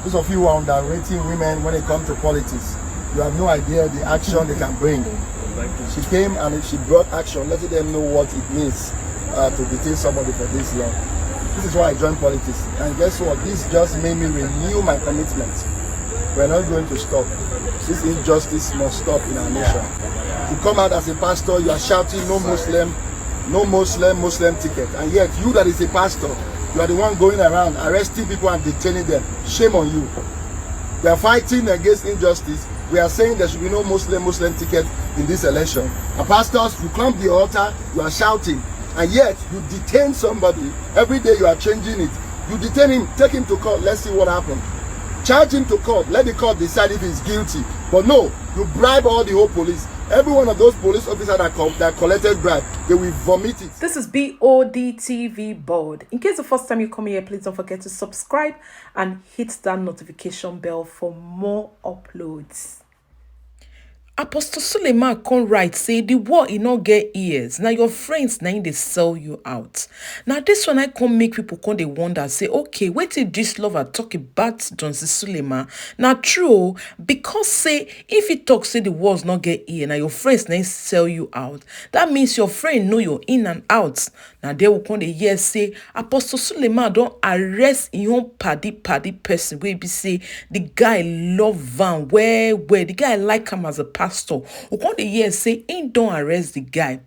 Those of you who are underrating women when it comes to politics, you have no idea the action they can bring. She came and she brought action, letting them know what it means to detain somebody for this long. This is why I joined politics. And guess what? This just made me renew my commitment. We're not going to stop. This injustice must stop in our nation. You come out as a pastor, you are shouting no Muslim, Muslim ticket. And yet you that is a pastor, you are the one going around arresting people and detaining them. Shame on you. We are fighting against injustice. We are saying there should be no Muslim ticket in this election. And pastors, you climb the altar, you are shouting. And yet you detain somebody. Every day you are changing it. You detain him, take him to court, let's see what happens. Charge him to court, let the court decide if he's guilty. But no, you bribe all the whole police. Every one of those police officers that collected bribe, they will vomit it. This is Bod TV Bod. In case the first time you come here, please don't forget to subscribe and hit that notification bell for more uploads. Apostle Suleiman come right say the war e no get ears. Now your friends now they sell you out. Now this one I come make people come they wonder say okay, wait till this lover talk about Johnson Suleiman. Now true because say if he talk say the wars not get ear, now your friends now sell you out. That means your friend know you're in and out. Now they will come the hear say Apostle Suleiman don't arrest in own paddy person where be say the guy love Van where the guy like him as a pastor. Who come the year say he don't arrest the guy.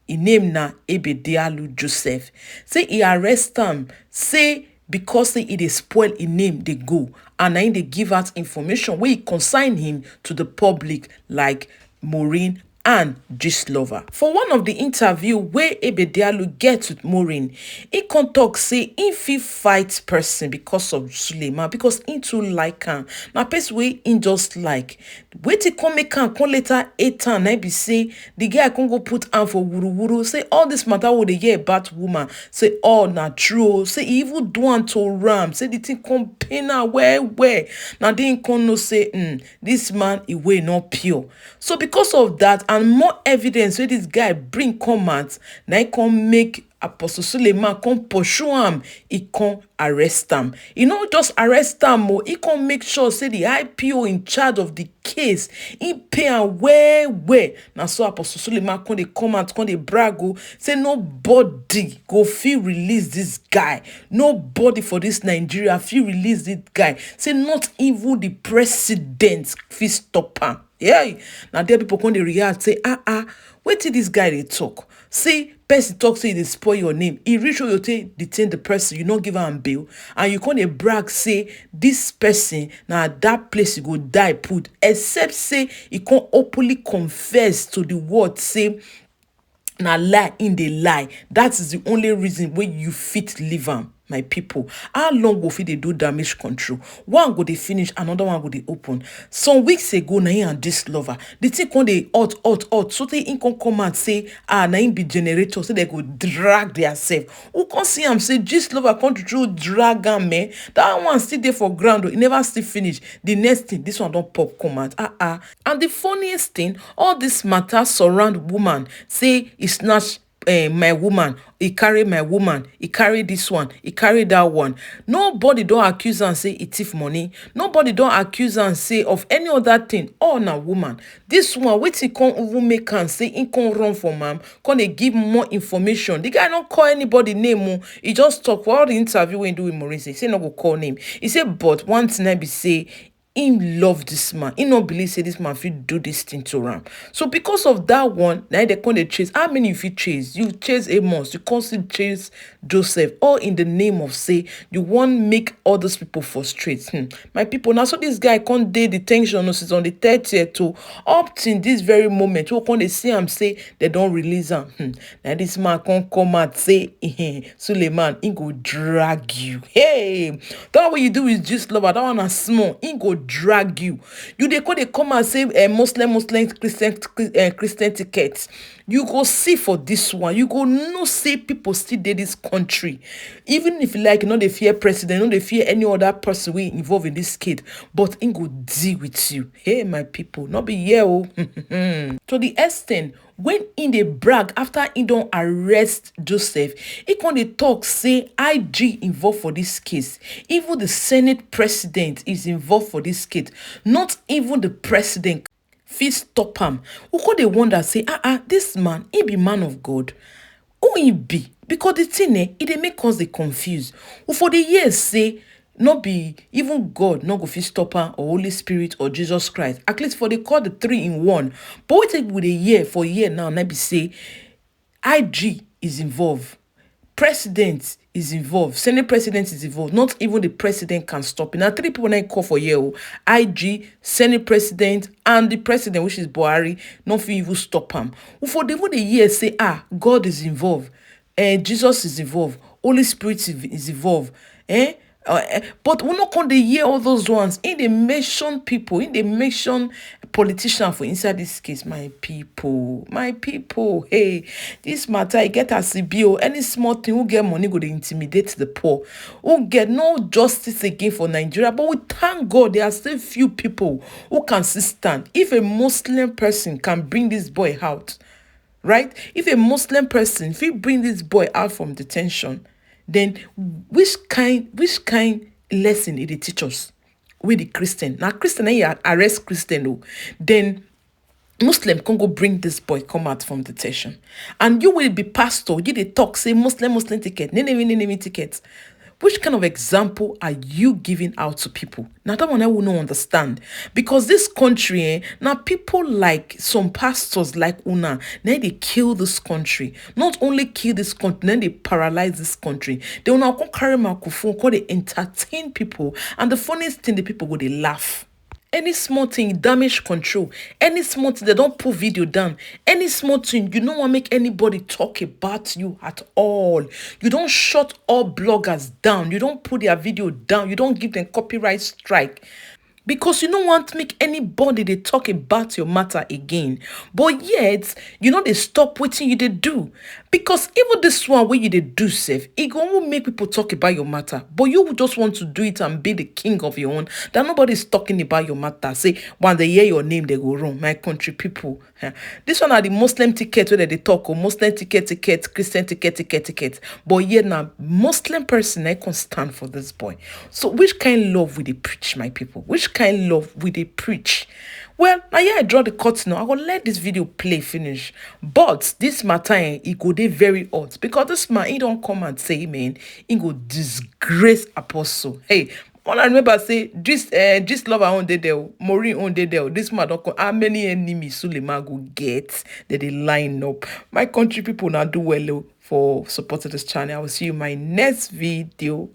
He name na Ebedialu Joseph. Say he arrest him. Say because say he dey spoil his name they go. And then they give out information where he consign him to the public like Maureen and Gistlover. For one of the interview where Ebedialu get with Maureen, he can talk say if he fight person because of Suleiman, because he too like him. Now person way in just like wait till come make him come later 8 and I be say the guy can go put on for wuru say all this matter with the hear about woman say all not true say he even do want to ram say the thing come pain where now they can no say this man he way not pure. So because of that and more evidence where this guy bring comments, now he can make Apostle Suleiman come pursue him, he can arrest him. He not just arrest him, he can make sure say the IPO in charge of the case, he pay him where. Now so Apostle Suleiman come they comment, come they brag, say nobody go feel release this guy. Nobody for this Nigeria feel release this guy. Say not even the president feel stop him. Yeah, now there people come they react say wait till this guy they talk. See, person talk say they spoil your name. He reach you detain the person, you not give him bail, and you can't brag say this person now that place you go die put, except say he can't openly confess to the word say na lie in the lie. That is the only reason where you fit leave him. My people, how long go fit they do damage control? One go they finish, another one go they open. Some weeks ago, na him and this lover, the thing when they hot. So they come and say, na him be generator, so they go drag themselves. Who can see him say this lover can't through drag him, man? That one still there for ground, it never still finish. The next thing, this one don't pop comment. And the funniest thing, all this matter surround woman. Say he snatch my woman, he carry my woman, he carry this one, he carry that one. Nobody don't accuse and say he thief money. Nobody don't accuse and say of any other thing. Oh, na woman. This one, wait he can't even make and say he can't run for ma'am. Can they give more information? The guy don't call anybody name. He just talk for all the interview when do with Maurice. He say no go call name. He said, but one thing I be say him love this man. He not believe say this man fit do this thing to him. So because of that one, now they can't chase. How many if you chase? You chase Amos, you constantly chase Joseph, all in the name of say you want make others people frustrate. My people, now so this guy can't day detention notice on the 30th to up till this very moment. Who can't they see him say they don't release him? Now this man can't come and say Suleiman, he go drag you. Hey, that what you do is just love. That one is small. He go drag you. You they come and say Muslim Christian tickets. you go see for this one. You go no say people still dey this country. Even if you like, they fear president, they fear any other person we involved in this kid, but it go deal with you. Hey, my people, not be here. To the extent, when in the brag after he don't arrest Joseph, he can dey talk say IG involved for this case. Even the Senate president is involved for this case. Not even the president fit stop him. Who could they wonder say, this man, he be man of God. Who he be? Because the thing it dey make us dey confused. Who for the years say, not be even God, not go fit stop her or Holy Spirit or Jesus Christ. At least for they call the 3 in 1. But we take with a year for a year now, and be say IG is involved. President is involved. Senate president is involved. Not even the president can stop it. Now 3 people now call for year. IG, Senate president, and the president, which is Buhari, not fit even stop him. For the year say, God is involved. Jesus is involved. Holy Spirit is involved. But we not come to hear all those ones. In the mention people, in the mention politician for inside this case, my people, hey, this matter, I get a CBO, any small thing who get money go to intimidate the poor, who get no justice again for Nigeria. But we thank God there are still few people who can stand. If a Muslim person can bring this boy out, right? If a Muslim person, if he bring this boy out from detention, then which kind lesson it teach us with the Christian? Now Christian, you arrest Christian, then Muslim can go bring this boy come out from detention, and you will be pastor. You they talk say Muslim ticket, name ticket. Which kind of example are you giving out to people? Now that one I will not understand, because this country, now people like some pastors like Una, now they kill this country. Not only kill this country, then they paralyze this country. They will now carry microphone, call they entertain people, and the funniest thing, the people go they laugh. Any small thing, damage control. Any small thing, they don't put video down. Any small thing, you don't want to make anybody talk about you at all. You don't shut all bloggers down. You don't put their video down. You don't give them copyright strike. Because you don't want to make anybody they talk about your matter again. But yet, they stop waiting you they do. Because even this one where you they do safe, it won't make people talk about your matter. But you just want to do it and be the king of your own. That nobody's talking about your matter. Say, when they hear your name, they go wrong. My country people. This one are the Muslim ticket where they talk, or Muslim ticket, Christian ticket. But yet now, Muslim person, I can't stand for this boy. So which kind of love will they preach, my people? Which kind of love will they preach? Well, now I draw the curtain now. I will let this video play finish. But this matter, it go dey very hot. Because this man, he don't come and say, man, he go disgrace apostle. Hey, all I remember say, this lover on the day, Maureen on the day, this man don't come. How many enemies Suleiman go get that they line up? My country people now do well for supporting this channel. I will see you in my next video.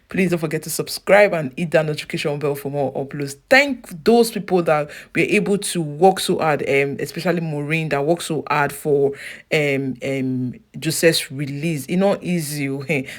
Please don't forget to subscribe and hit that notification bell for more uploads. Thank those people that were able to work so hard, especially Maureen that worked so hard for Joseph's release. It's not easy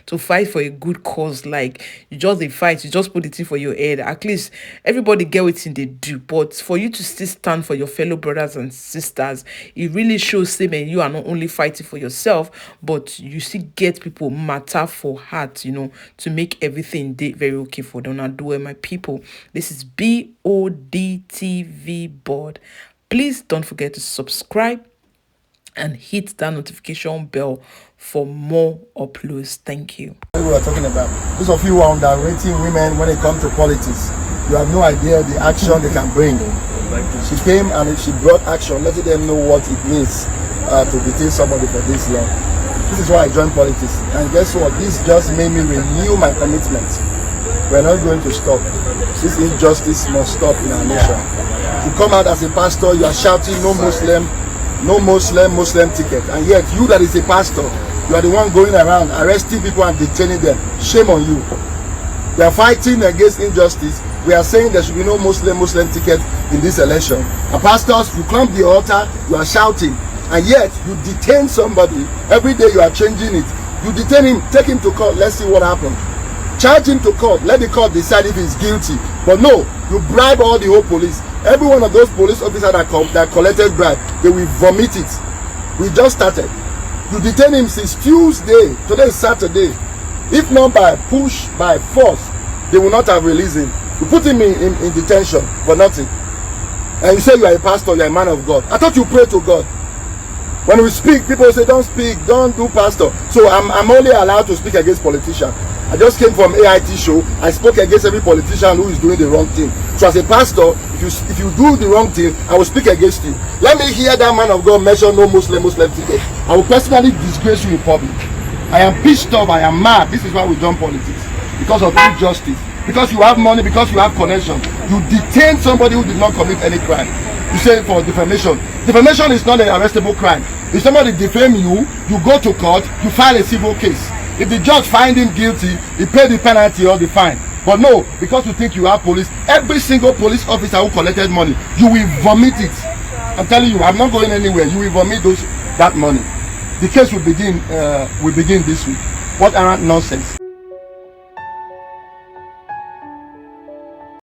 to fight for a good cause. Like you just fight, you just put it in for your head. At least everybody get what they do. But for you to still stand for your fellow brothers and sisters, it really shows that you are not only fighting for yourself, but you still get people matter for heart, to make everything very okay for them. Now do it, my people. This is Bod TV Bod. Please don't forget to subscribe and hit that notification bell for more uploads. Thank you. We were talking about those of you who are underrating women when it comes to politics. You have no idea the action they can bring. She came and she brought action, letting them know what it means to detain somebody for this long. This is why I joined politics. And guess what? This just made me renew my commitment. We're not going to stop. This injustice must stop in our nation. You come out as a pastor, you are shouting no Muslim ticket. And yet you that is a pastor, you are the one going around arresting people and detaining them. Shame on you. We are fighting against injustice. We are saying there should be no Muslim ticket in this election. And pastors, you climb the altar, you are shouting. And yet, you detain somebody. Every day you are changing it. You detain him, take him to court, let's see what happens. Charge him to court, let the court decide if he's guilty. But no, you bribe all the whole police. Every one of those police officers that collected bribe, they will vomit it. We just started. You detain him since Tuesday. Today is Saturday. If not by push, by force, they will not have released him. You put him in detention for nothing. And you say you are a pastor, you are a man of God. I thought you pray to God. When we speak, people say, don't speak, don't do pastor. So I'm only allowed to speak against politicians. I just came from AIT show. I spoke against every politician who is doing the wrong thing. So as a pastor, if you do the wrong thing, I will speak against you. Let me hear that man of God mention no Muslim ticket. I will personally disgrace you in public. I am pissed off, I am mad. This is why we join politics. Because of injustice. Because you have money, because you have connection. You detain somebody who did not commit any crime. You say for defamation. Defamation is not an arrestable crime. If somebody defame you, you go to court, you file a civil case. If the judge finds him guilty, he pays the penalty or the fine. But no, because you think you have police, every single police officer who collected money, you will vomit it. I'm telling you, I'm not going anywhere. You will vomit that money. The case will begin this week. What arrant nonsense.